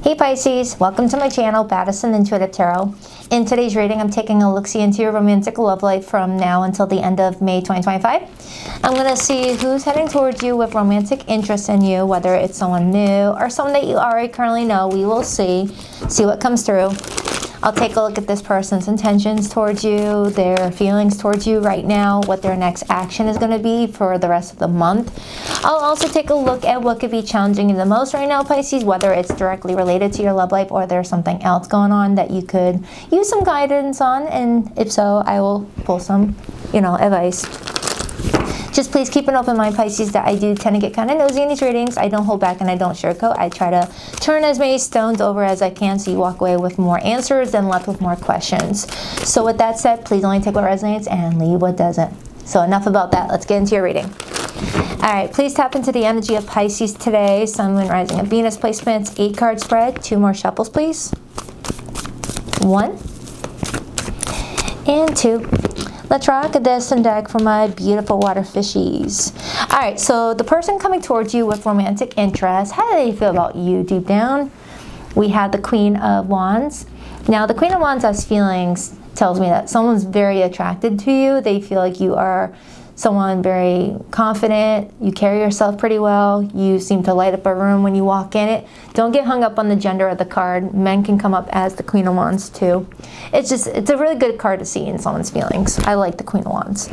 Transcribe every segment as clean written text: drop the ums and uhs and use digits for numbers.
Hey Pisces, welcome to my channel, Baddison Intuitive Tarot. In today's reading, I'm taking a look-see into your romantic love life from now until the end of May 2025. I'm going to see who's heading towards you with romantic interest in you, whether it's someone new or someone that you already currently know. We will see what comes through. I'll take a look at this person's intentions towards you, their feelings towards you right now, what their next action is going to be for the rest of the month. I'll also take a look at what could be challenging you the most right now, Pisces, whether it's directly related to your love life or there's something else going on that you could use some guidance on. And if so, I will pull some, advice. Just please keep an open mind, Pisces, that I do tend to get kind of nosy in these readings. I don't hold back and I don't sugarcoat. I try to turn as many stones over as I can so you walk away with more answers than left with more questions. So with that said, please only take what resonates and leave what doesn't. So enough about that. Let's get into your reading. All right, please tap into the energy of Pisces today. Sun, Moon, Rising, and Venus placements. 8-card spread. 2 more shuffles, please. 1 and 2. Let's rock a Baddison deck for my beautiful water fishies. All right, so the person coming towards you with romantic interest, how do they feel about you deep down? We have the Queen of Wands. Now, the Queen of Wands has feelings, tells me that someone's very attracted to you. They feel like you are someone very confident. You carry yourself pretty well. You seem to light up a room when you walk in it. Don't get hung up on the gender of the card. Men can come up as the Queen of Wands too. It's a really good card to see in someone's feelings. I like the Queen of Wands.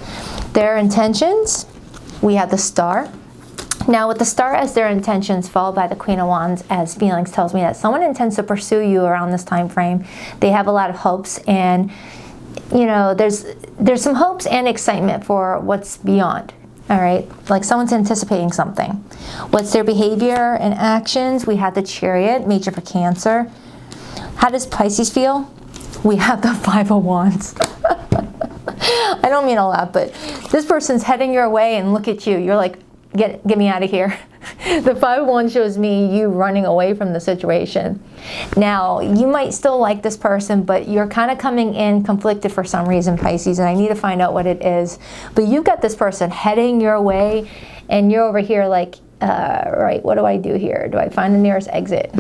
Their intentions, we have the Star. Now with the Star as their intentions followed by the Queen of Wands as feelings tells me that someone intends to pursue you around this time frame. They have a lot of hopes and there's some hopes and excitement for what's beyond. All right, like someone's anticipating something. What's their behavior and actions? We have the Chariot, major for Cancer. How does Pisces feel? We have the 5 of Wands. I don't mean a lot, but this person's heading your way and look at you. You're like, get me out of here. The 5 of Wands shows me you running away from the situation. Now, you might still like this person, but you're kind of coming in conflicted for some reason, Pisces, and I need to find out what it is. But you've got this person heading your way, and you're over here like, right, what do I do here? Do I find the nearest exit?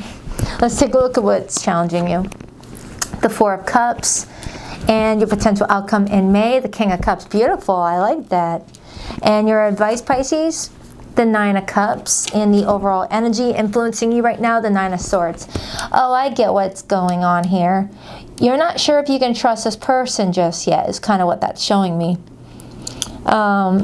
Let's take a look at what's challenging you. The 4 of Cups, and your potential outcome in May. The King of Cups, beautiful, I like that. And your advice, Pisces? The 9 of Cups, and the overall energy influencing you right now, the 9 of Swords. Oh, I get what's going on here. You're not sure if you can trust this person just yet, is kind of what that's showing me.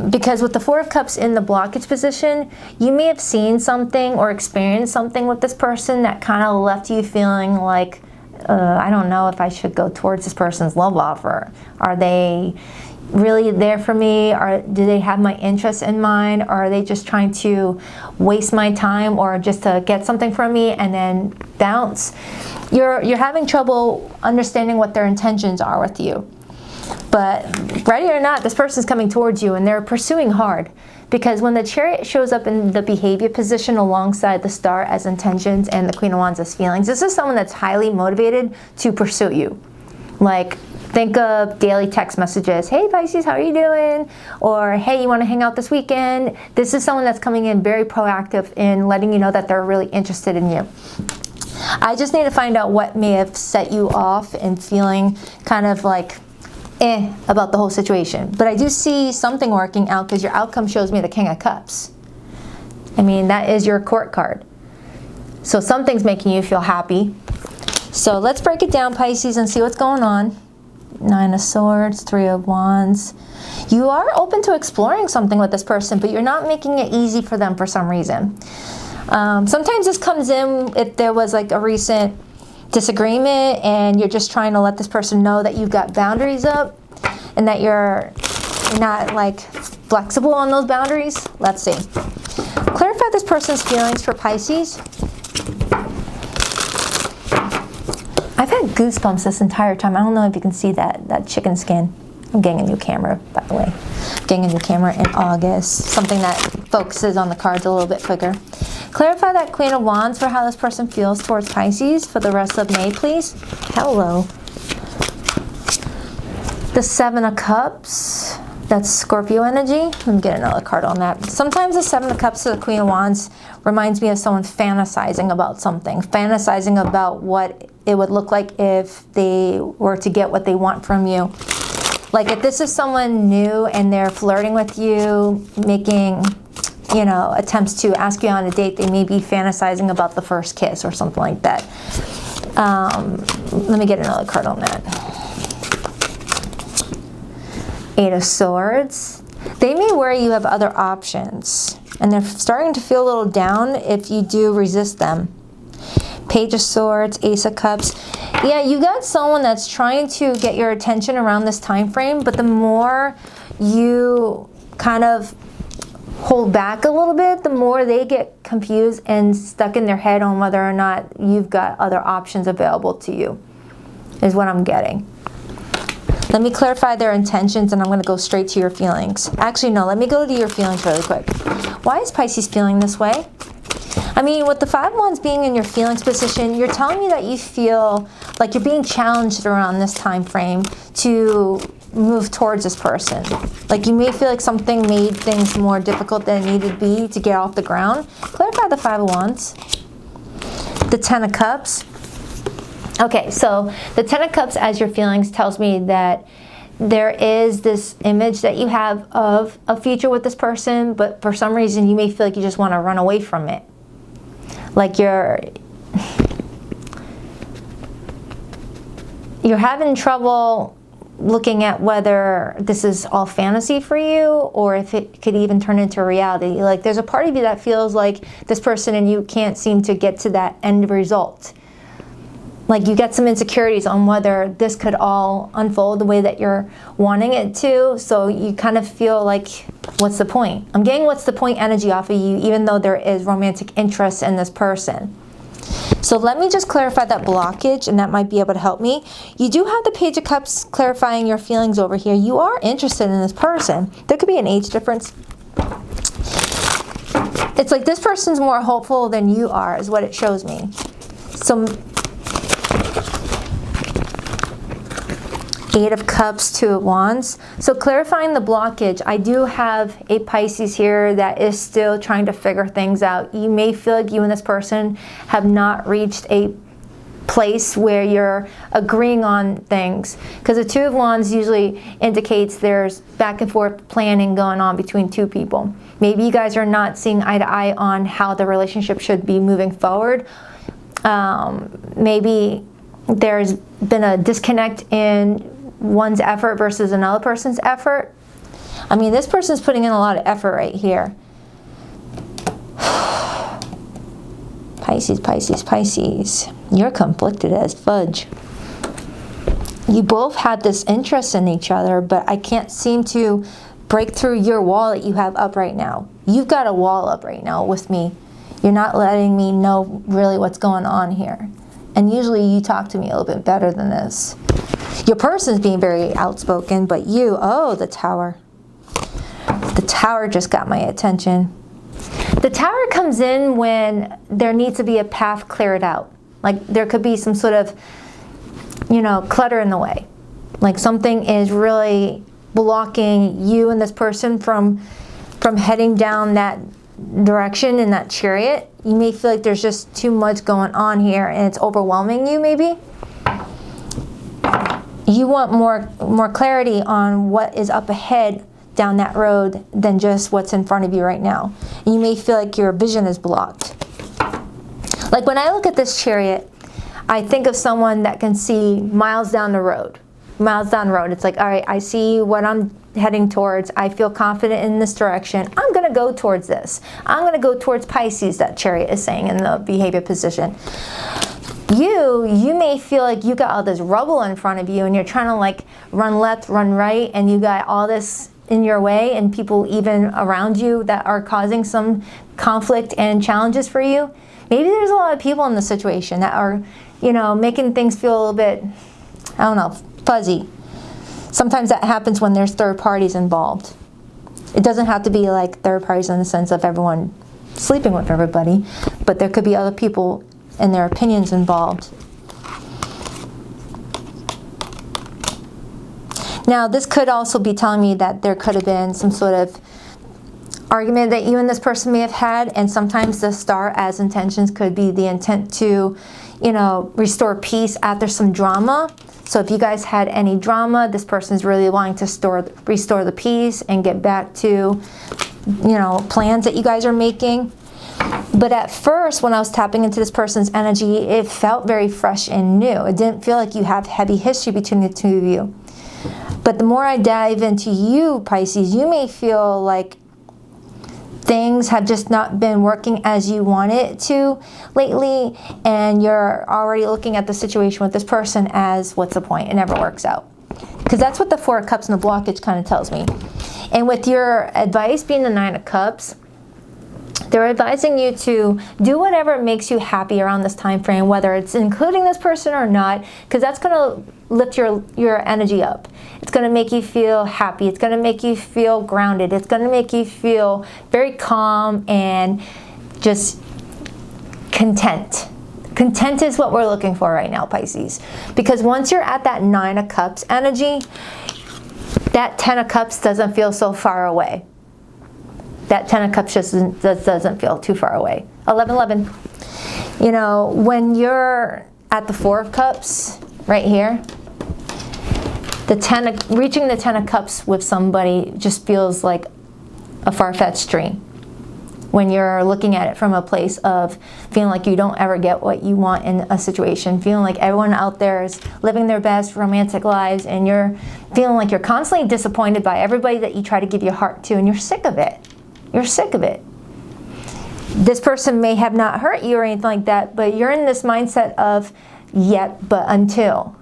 Because with the 4 of Cups in the blockage position, you may have seen something or experienced something with this person that kind of left you feeling like, I don't know if I should go towards this person's love offer. Are they really there for me, or do they have my interests in mind, or are they just trying to waste my time or just to get something from me and then bounce? You're having trouble understanding what their intentions are with you. But ready or not, this person's coming towards you and they're pursuing hard, because when the Chariot shows up in the behavior position alongside the Star as intentions and the Queen of Wands as feelings, this is someone that's highly motivated to pursue you. Like, think of daily text messages. Hey Pisces, how are you doing? Or hey, you want to hang out this weekend? This is someone that's coming in very proactive in letting you know that they're really interested in you. I just need to find out what may have set you off and feeling kind of like about the whole situation. But I do see something working out, because your outcome shows me the King of Cups. I mean, that is your court card. So something's making you feel happy. So let's break it down, Pisces, and see what's going on. 9 of Swords, 3 of Wands. You are open to exploring something with this person, but you're not making it easy for them for some reason. Sometimes this comes in if there was like a recent disagreement and you're just trying to let this person know that you've got boundaries up and that you're not like flexible on those boundaries. Let's see. Clarify this person's feelings for Pisces. I've had goosebumps this entire time. I don't know if you can see that chicken skin. I'm getting a new camera, by the way. I'm getting a new camera in August. Something that focuses on the cards a little bit quicker. Clarify that Queen of Wands for how this person feels towards Pisces for the rest of May, please. Hello. The 7 of Cups. That's Scorpio energy. Let me get another card on that. Sometimes the Seven of Cups to the Queen of Wands reminds me of someone fantasizing about something, fantasizing about what it would look like if they were to get what they want from you. Like if this is someone new and they're flirting with you, making, you know, attempts to ask you on a date, they may be fantasizing about the first kiss or something like that. Let me get another card on that. Eight of Swords. They may worry you have other options, and they're starting to feel a little down if you do resist them. Page of Swords, Ace of Cups. Yeah, you got someone that's trying to get your attention around this time frame, but the more you kind of hold back a little bit, the more they get confused and stuck in their head on whether or not you've got other options available to you, is what I'm getting. Let me clarify their intentions, and I'm going to go straight to your feelings. Actually, no, let me go to your feelings really quick. Why is Pisces feeling this way? I mean, with the Five of Wands being in your feelings position, you're telling me that you feel like you're being challenged around this time frame to move towards this person. Like you may feel like something made things more difficult than it needed to be to get off the ground. Clarify the Five of Wands. The Ten of Cups. Okay, so the Ten of Cups as your feelings tells me that there is this image that you have of a future with this person, but for some reason you may feel like you just want to run away from it. Like you're having trouble looking at whether this is all fantasy for you or if it could even turn into reality. Like there's a part of you that feels like this person and you can't seem to get to that end result. Like you get some insecurities on whether this could all unfold the way that you're wanting it to. So you kind of feel like, what's the point? I'm getting what's the point energy off of you, even though there is romantic interest in this person. So let me just clarify that blockage, and that might be able to help me. You do have the Page of Cups clarifying your feelings over here. You are interested in this person. There could be an age difference. It's like this person's more hopeful than you are, is what it shows me. So Eight of Cups, Two of Wands. So clarifying the blockage, I do have a Pisces here that is still trying to figure things out. You may feel like you and this person have not reached a place where you're agreeing on things. Because the Two of Wands usually indicates there's back and forth planning going on between two people. Maybe you guys are not seeing eye to eye on how the relationship should be moving forward. Maybe there's been a disconnect in one's effort versus another person's effort. I mean, this person's putting in a lot of effort right here. Pisces, Pisces, Pisces. You're conflicted as fudge. You both had this interest in each other, but I can't seem to break through your wall that you have up right now. You've got a wall up right now with me. You're not letting me know really what's going on here. And usually you talk to me a little bit better than this. Your person's being very outspoken, but you, oh, the Tower. The Tower just got my attention. The Tower comes in when there needs to be a path cleared out. Like there could be some sort of, you know, clutter in the way. Like something is really blocking you and this person from heading down that direction in that chariot. You may feel like there's just too much going on here and it's overwhelming you maybe. You want more clarity on what is up ahead down that road than just what's in front of you right now. And you may feel like your vision is blocked. Like when I look at this chariot, I think of someone that can see miles down the road. Miles down the road. It's like, all right, I see what I'm heading towards. I feel confident in this direction. I'm going to go towards this. I'm going to go towards Pisces, that chariot is saying in the behavior position. You may feel like you got all this rubble in front of you and you're trying to like run left, run right, and you got all this in your way and people even around you that are causing some conflict and challenges for you. Maybe there's a lot of people in the situation that are, you know, making things feel a little bit, I don't know, fuzzy. Sometimes that happens when there's third parties involved. It doesn't have to be like third parties in the sense of everyone sleeping with everybody, but there could be other people and their opinions involved. Now, this could also be telling me that there could have been some sort of argument that you and this person may have had, and sometimes the star as intentions could be the intent to, you know, restore peace after some drama. So if you guys had any drama, this person's really wanting to restore the peace and get back to, you know, plans that you guys are making. But at first, when I was tapping into this person's energy, it felt very fresh and new. It didn't feel like you have heavy history between the two of you. But the more I dive into you, Pisces, you may feel like things have just not been working as you want it to lately, and you're already looking at the situation with this person as, what's the point? It never works out. Because that's what the Four of Cups and the blockage kind of tells me. And with your advice being the Nine of Cups, they're advising you to do whatever makes you happy around this time frame, whether it's including this person or not, because that's going to lift your energy up. It's going to make you feel happy. It's going to make you feel grounded. It's going to make you feel very calm and just content. Content is what we're looking for right now, Pisces. Because once you're at that Nine of Cups energy, that Ten of Cups doesn't feel so far away. That Ten of Cups just doesn't feel too far away. 11-11. You know, when you're at the Four of Cups, right here, reaching the Ten of Cups with somebody just feels like a far-fetched dream. When you're looking at it from a place of feeling like you don't ever get what you want in a situation, feeling like everyone out there is living their best romantic lives, and you're feeling like you're constantly disappointed by everybody that you try to give your heart to, and you're sick of it. You're sick of it. This person may have not hurt you or anything like that, but you're in this mindset of yet, but until.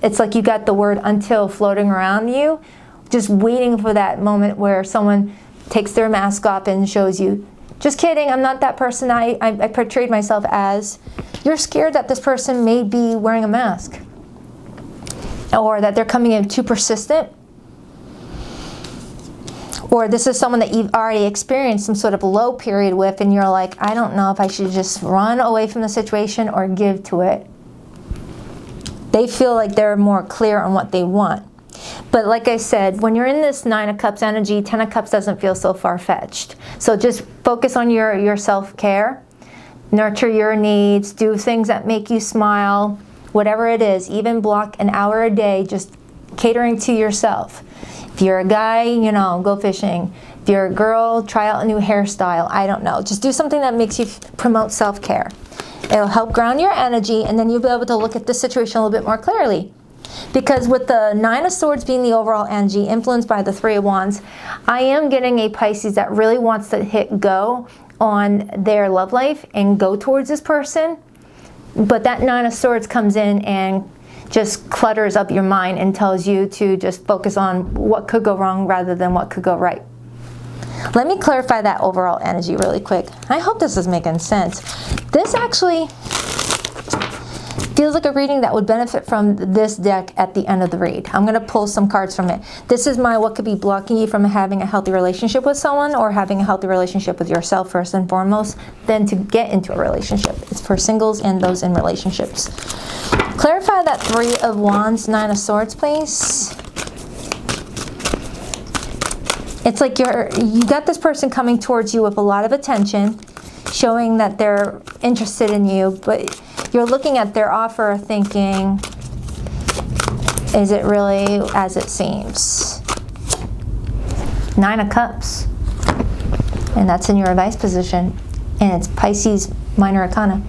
It's like you got the word until floating around you, just waiting for that moment where someone takes their mask off and shows you, just kidding, I'm not that person I portrayed myself as. You're scared that this person may be wearing a mask, or that they're coming in too persistent, or this is someone that you've already experienced some sort of low period with, and you're like, I don't know if I should just run away from the situation or give to it. They feel like they're more clear on what they want. But like I said, when you're in this Nine of Cups energy, Ten of Cups doesn't feel so far-fetched. So just focus on your self-care, nurture your needs, do things that make you smile, whatever it is, even block an hour a day, just catering to yourself. If you're a guy, you know, go fishing. If you're a girl, try out a new hairstyle. I don't know. Just do something that makes you promote self-care. It'll help ground your energy, and then you'll be able to look at the situation a little bit more clearly. Because with the Nine of Swords being the overall energy, influenced by the Three of Wands, I am getting a Pisces that really wants to hit go on their love life and go towards this person. But that Nine of Swords comes in and just clutters up your mind and tells you to just focus on what could go wrong rather than what could go right. Let me clarify that overall energy really quick. I hope this is making sense. This actually feels like a reading that would benefit from this deck at the end of the read. I'm going to pull some cards from it. This is my what could be blocking you from having a healthy relationship with someone, or having a healthy relationship with yourself first and foremost, then to get into a relationship. It's for singles and those in relationships. Clarify that Three of Wands, Nine of Swords, please. It's like you got this person coming towards you with a lot of attention, showing that they're interested in you, but you're looking at their offer thinking, is it really as it seems? Nine of Cups. And that's in your advice position. And it's Pisces minor arcana.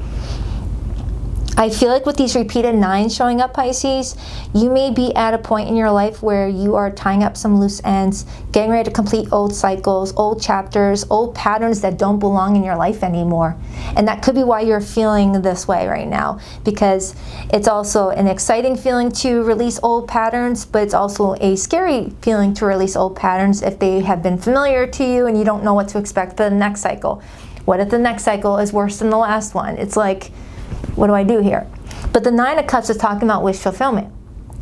I feel like with these repeated nines showing up, Pisces, you may be at a point in your life where you are tying up some loose ends, getting ready to complete old cycles, old chapters, old patterns that don't belong in your life anymore. And that could be why you're feeling this way right now, because it's also an exciting feeling to release old patterns, but it's also a scary feeling to release old patterns if they have been familiar to you and you don't know what to expect for the next cycle. What if the next cycle is worse than the last one? It's like, what do I do here? But the Nine of Cups is talking about wish fulfillment.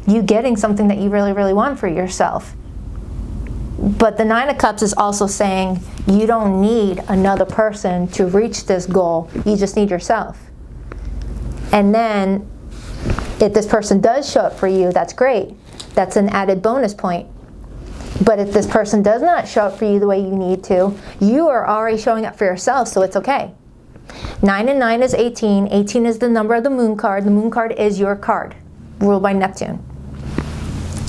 You getting something that you really, really want for yourself. But the Nine of Cups is also saying you don't need another person to reach this goal. You just need yourself. And then if this person does show up for you, that's great. That's an added bonus point. But if this person does not show up for you the way you need to, you are already showing up for yourself, so it's okay. 9 and 9 is 18. 18 is the number of the moon card. The moon card is your card, ruled by Neptune.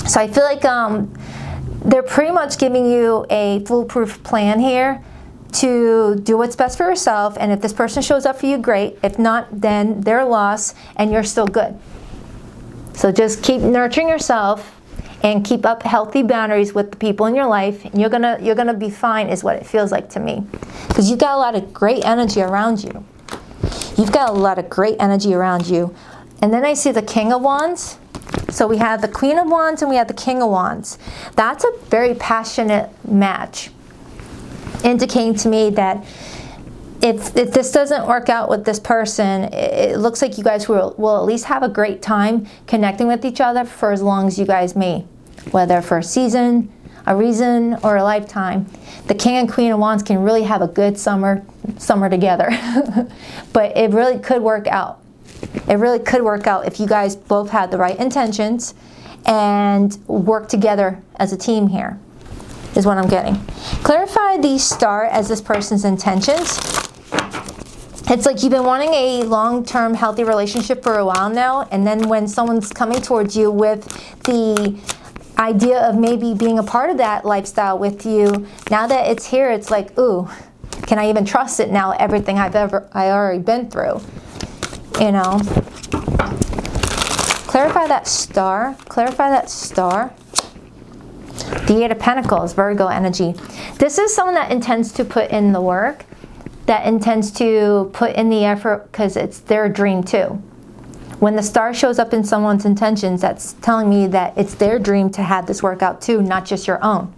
So I feel like they're pretty much giving you a foolproof plan here to do what's best for yourself. And if this person shows up for you, great. If not, then they're lost and you're still good. So just keep nurturing yourself and keep up healthy boundaries with the people in your life, and you're gonna be fine, is what it feels like to me. Because you've got a lot of great energy around you. You've got a lot of great energy around you. And then I see the King of Wands. So we have the Queen of Wands and we have the King of Wands. That's a very passionate match, indicating to me that if this doesn't work out with this person, it looks like you guys will at least have a great time connecting with each other for as long as you guys may, whether for a season, a reason, or a lifetime. The King and Queen of Wands can really have a good summer together. But it really could work out. It really could work out if you guys both had the right intentions and work together as a team here, is what I'm getting. Clarify the star as this person's intentions. It's like you've been wanting a long-term healthy relationship for a while now, and then when someone's coming towards you with the idea of maybe being a part of that lifestyle with you, now that it's here, it's like, ooh, can I even trust it now? Everything I already been through, you know. Clarify that star. Clarify that star. The Eight of Pentacles, Virgo energy. This is someone that intends to put in the work, that intends to put in the effort because it's their dream too. When the star shows up in someone's intentions, that's telling me that it's their dream to have this work out too, not just your own.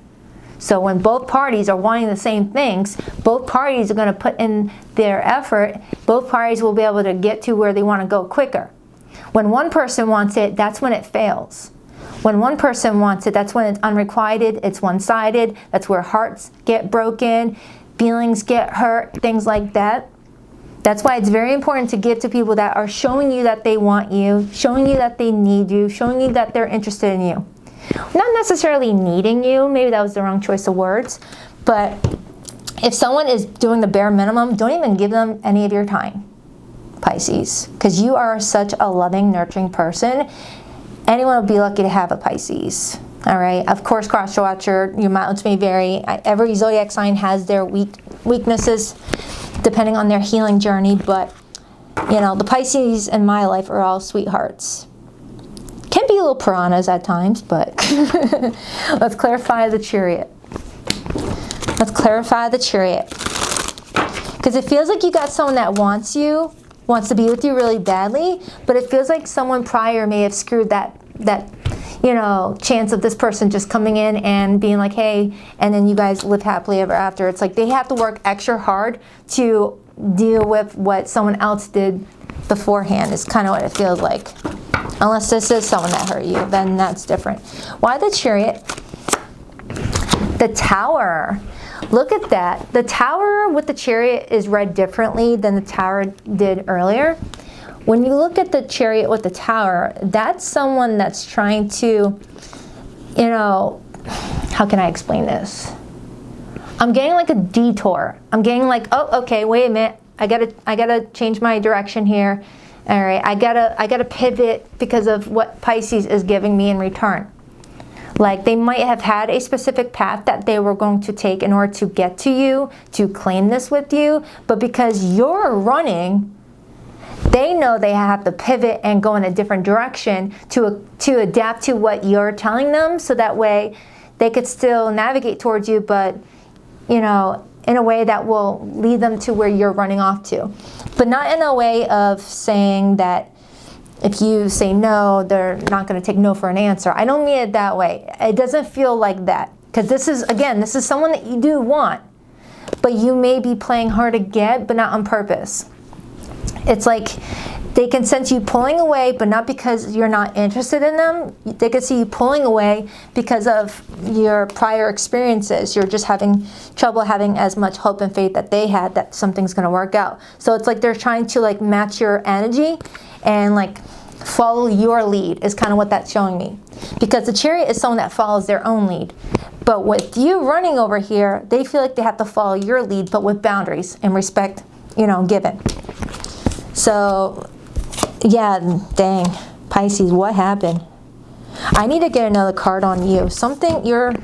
So when both parties are wanting the same things, both parties are going to put in their effort, both parties will be able to get to where they want to go quicker. When one person wants it, that's when it fails. When one person wants it, that's when it's unrequited, it's one-sided, that's where hearts get broken, feelings get hurt, things like that. That's why it's very important to give to people that are showing you that they want you, showing you that they need you, showing you that they're interested in you. Not necessarily needing you, maybe that was the wrong choice of words, but if someone is doing the bare minimum, don't even give them any of your time, Pisces, because you are such a loving, nurturing person. Anyone would be lucky to have a Pisces. All right. Of course, cross watcher, your mileage may vary. Every zodiac sign has their weaknesses depending on their healing journey. But, you know, the Pisces in my life are all sweethearts. Can be little piranhas at times, but let's clarify the Chariot. Let's clarify the Chariot. Because it feels like you got someone that wants to be with you really badly, but it feels like someone prior may have screwed that you know, chance of this person just coming in and being like, hey, and then you guys live happily ever after. It's like they have to work extra hard to deal with what someone else did beforehand, is kind of what it feels like. Unless this is someone that hurt you, then that's different. Why the Chariot? The Tower. Look at that. The Tower with the Chariot is read differently than the Tower did earlier. When you look at the Chariot with the Tower, that's someone that's trying to, you know, how can I explain this? I'm getting like a detour. I'm getting like, oh, okay, wait a minute. I gotta change my direction here. All right, I gotta pivot because of what Pisces is giving me in return. Like they might have had a specific path that they were going to take in order to get to you, to claim this with you, but because you're running, they know they have to pivot and go in a different direction to adapt to what you're telling them, so that way they could still navigate towards you, but, you know, in a way that will lead them to where you're running off to. But not in a way of saying that if you say no, they're not going to take no for an answer. I don't mean it that way. It doesn't feel like that. Because this is, again, this is someone that you do want, but you may be playing hard to get, but not on purpose. It's like they can sense you pulling away, but not because you're not interested in them. They can see you pulling away because of your prior experiences. You're just having trouble having as much hope and faith that they had that something's going to work out. So it's like they're trying to like match your energy and like follow your lead is kind of what that's showing me. Because the Chariot is someone that follows their own lead. But with you running over here, they feel like they have to follow your lead, but with boundaries and respect, you know, given. So, yeah, dang. Pisces, what happened? I need to get another card on you. Something, you're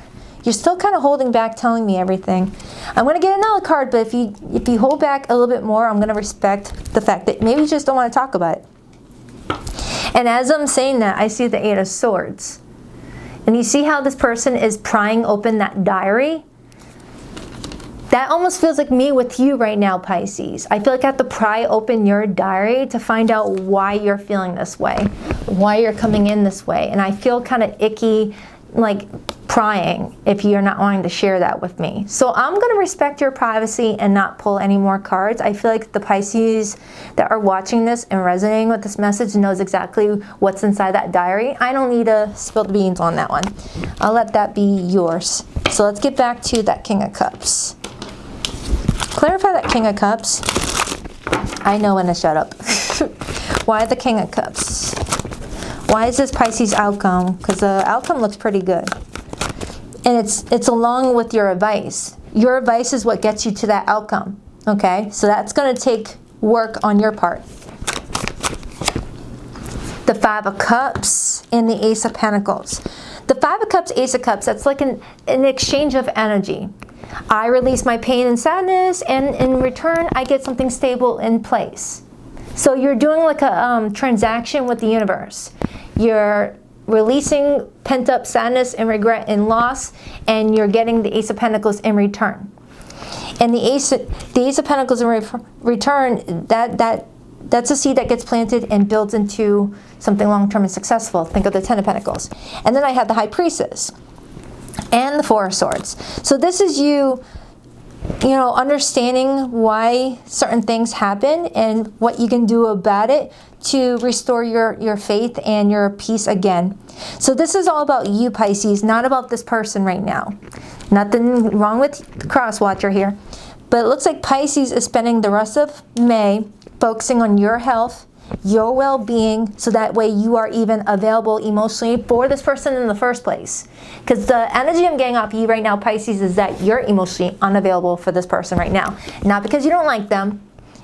still kind of holding back telling me everything. I'm going to get another card, but if you hold back a little bit more, I'm going to respect the fact that maybe you just don't want to talk about it. And as I'm saying that, I see the Eight of Swords. And you see how this person is prying open that diary? That almost feels like me with you right now, Pisces. I feel like I have to pry open your diary to find out why you're feeling this way, why you're coming in this way. And I feel kind of icky, like prying, if you're not wanting to share that with me. So I'm going to respect your privacy and not pull any more cards. I feel like the Pisces that are watching this and resonating with this message knows exactly what's inside that diary. I don't need to spill the beans on that one. I'll let that be yours. So let's get back to that King of Cups. Clarify that King of Cups. I know when to shut up. Why the King of Cups? Why is this Pisces outcome? Because the outcome looks pretty good. And it's along with your advice. Your advice is what gets you to that outcome. Okay? So that's going to take work on your part. The Five of Cups and the Ace of Pentacles. The Five of Cups, Ace of Cups, that's like an exchange of energy. I release my pain and sadness, and in return, I get something stable in place. So you're doing like a transaction with the universe. You're releasing pent-up sadness and regret and loss, and you're getting the Ace of Pentacles in return. And the Ace of Pentacles in return, that's a seed that gets planted and builds into something long-term and successful. Think of the Ten of Pentacles. And then I had the High Priestess and the Four of Swords. So this is you know, understanding why certain things happen and what you can do about it to restore your faith and your peace again. So this is all about you, Pisces, not about this person right now. Nothing wrong with the cross watcher here. But it looks like Pisces is spending the rest of May focusing on your health, your well-being, so that way you are even available emotionally for this person in the first place. Because the energy I'm getting off you right now, Pisces, is that you're emotionally unavailable for this person right now. Not because you don't like them,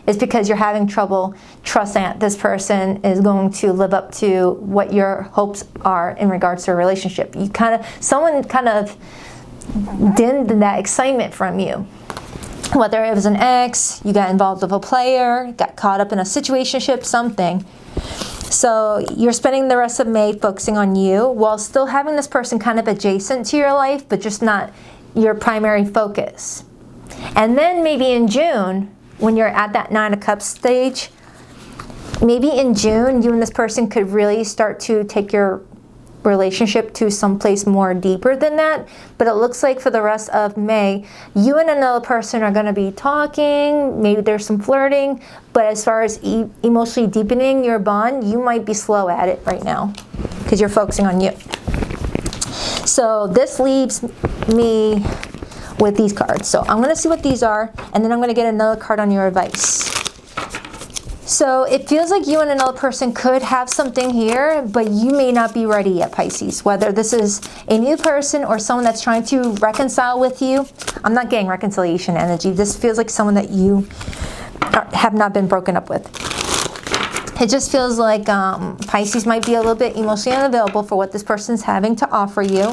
it's because you're having trouble trusting that this person is going to live up to what your hopes are in regards to a relationship. Someone kind of dimmed that excitement from you. Whether it was an ex, you got involved with a player, got caught up in a situationship, something. So you're spending the rest of May focusing on you while still having this person kind of adjacent to your life, but just not your primary focus. And then maybe in June, when you're at that Nine of Cups stage, maybe in June, you and this person could really start to take your relationship to someplace more deeper than that. But it looks like for the rest of May, you and another person are going to be talking. Maybe there's some flirting, but as far as emotionally deepening your bond, you might be slow at it right now because you're focusing on you. So this leaves me with these cards. So I'm going to see what these are, and then I'm going to get another card on your advice. So it feels like you and another person could have something here, but you may not be ready yet, Pisces. Whether this is a new person or someone that's trying to reconcile with you. I'm not getting reconciliation energy. This feels like someone that you have not been broken up with. It just feels like Pisces might be a little bit emotionally unavailable for what this person's having to offer you.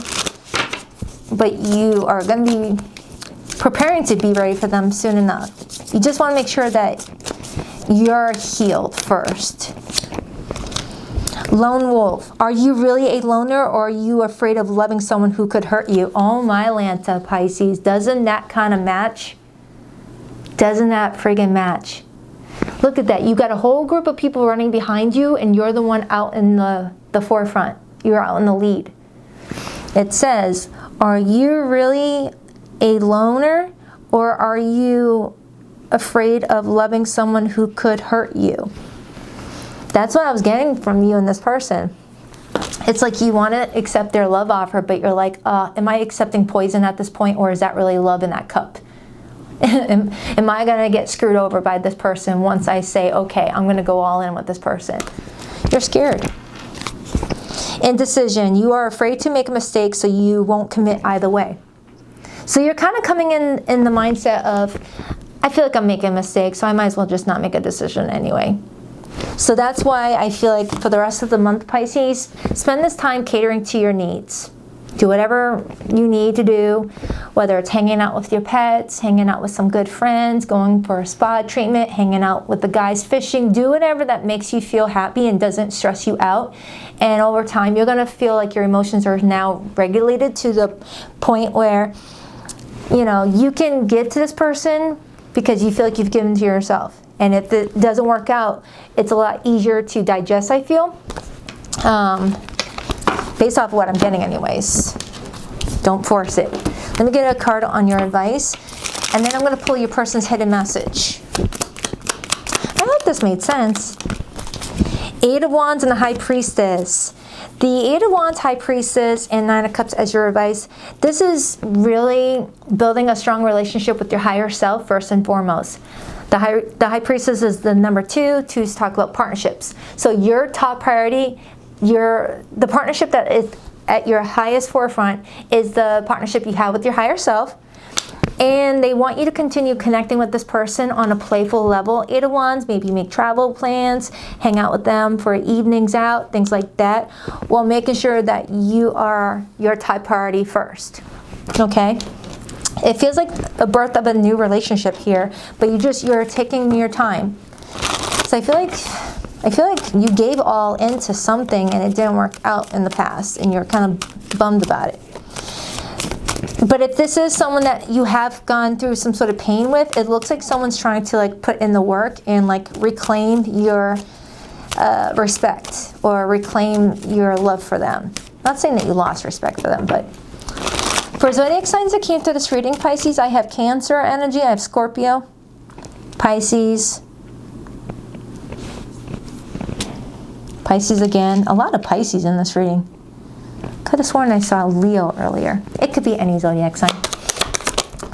But you are going to be preparing to be ready for them soon enough. You just want to make sure that you're healed first. Lone wolf. Are you really a loner, or are you afraid of loving someone who could hurt you? Oh my Lanta, Pisces. Doesn't that kind of match? Doesn't that friggin' match? Look at that. You got a whole group of people running behind you, and you're the one out in the forefront. You're out in the lead. It says, are you really a loner, or are you afraid of loving someone who could hurt you? That's what I was getting from you and this person. It's like you want to accept their love offer, but you're like, am I accepting poison at this point, or is that really love in that cup? Am I going to get screwed over by this person once I say, okay, I'm going to go all in with this person? You're scared. Indecision. You are afraid to make a mistake, so you won't commit either way. So you're kind of coming in the mindset of, I feel like I'm making a mistake, so I might as well just not make a decision anyway. So that's why I feel like for the rest of the month, Pisces, spend this time catering to your needs. Do whatever you need to do, whether it's hanging out with your pets, hanging out with some good friends, going for a spa treatment, hanging out with the guys fishing. Do whatever that makes you feel happy and doesn't stress you out. And over time, you're going to feel like your emotions are now regulated to the point where, you know, you can give to this person because you feel like you've given to yourself. And if it doesn't work out, it's a lot easier to digest, I feel. Based off of what I'm getting anyways. Don't force it. Let me get a card on your advice, and then I'm going to pull your person's hidden message. I hope this made sense. Eight of Wands and the High Priestess. The Eight of Wands, High Priestess, and Nine of Cups as your advice. This is really building a strong relationship with your higher self first and foremost. The High Priestess is the number 2 to talk about partnerships. So your top priority, the partnership that is at your highest forefront is the partnership you have with your higher self. And they want you to continue connecting with this person on a playful level. Eight of Wands, maybe make travel plans, hang out with them for evenings out, things like that, while making sure that you are your top priority first. Okay? It feels like the birth of a new relationship here, but you're taking your time. So I feel like you gave all into something and it didn't work out in the past, and you're kind of bummed about it. But if this is someone that you have gone through some sort of pain with, it looks like someone's trying to like put in the work and like reclaim your respect or reclaim your love for them. Not saying that you lost respect for them, but for zodiac signs that came through this reading, Pisces, I have Cancer energy, I have Scorpio, Pisces again. A lot of Pisces in this reading. Could have sworn I saw Leo earlier. It could be any zodiac sign.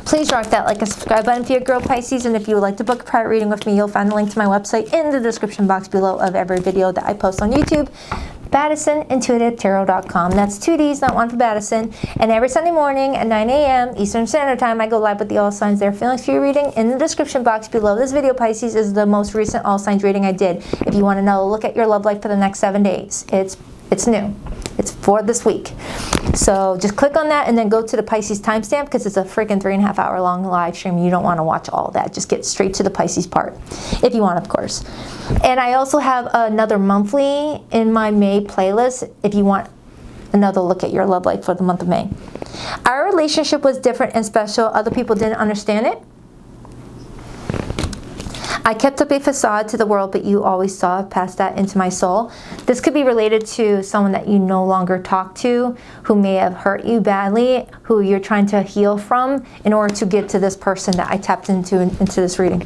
Please rock that like and subscribe button for your girl Pisces, and if you would like to book a private reading with me, you'll find the link to my website in the description box below of every video that I post on YouTube. BaddisonIntuitiveTarot.com. That's 2 D's, not one for Baddison. And every Sunday morning at 9 a.m. Eastern Standard Time, I go live with the All Signs Their Feelings for your reading in the description box below. This video, Pisces, is the most recent All Signs reading I did. If you want to know, look at your love life for the next 7 days. It's new. It's for this week. So just click on that and then go to the Pisces timestamp, because it's a freaking 3.5 hour long live stream. You don't want to watch all that. Just get straight to the Pisces part, if you want, of course. And I also have another monthly in my May playlist if you want another look at your love life for the month of May. Our relationship was different and special. Other people didn't understand it. I kept up a facade to the world, but you always saw past that into my soul. This could be related to someone that you no longer talk to, who may have hurt you badly, who you're trying to heal from in order to get to this person that I tapped into this reading.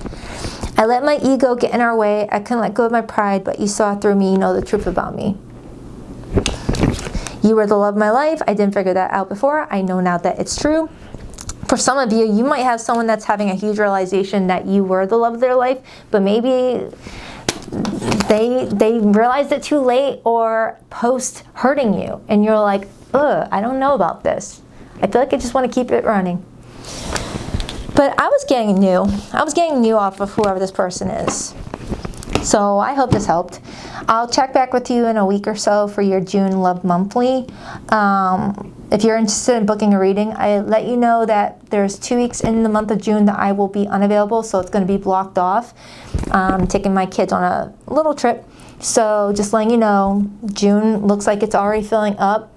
I let my ego get in our way. I couldn't let go of my pride, but you saw through me. You know the truth about me. You were the love of my life. I didn't figure that out before. I know now that it's true. For some of you, you might have someone that's having a huge realization that you were the love of their life, but maybe they realized it too late or post hurting you, and you're like, ugh, I don't know about this. I feel like I just want to keep it running. But I was getting new off of whoever this person is. So I hope this helped. I'll check back with you in a week or so for your June Love Monthly. If you're interested in booking a reading, I let you know that there's 2 weeks in the month of June that I will be unavailable, so it's going to be blocked off. I'm taking my kids on a little trip. So just letting you know, June looks like it's already filling up.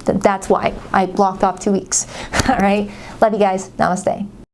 That's why I blocked off 2 weeks. All right. Love you guys. Namaste.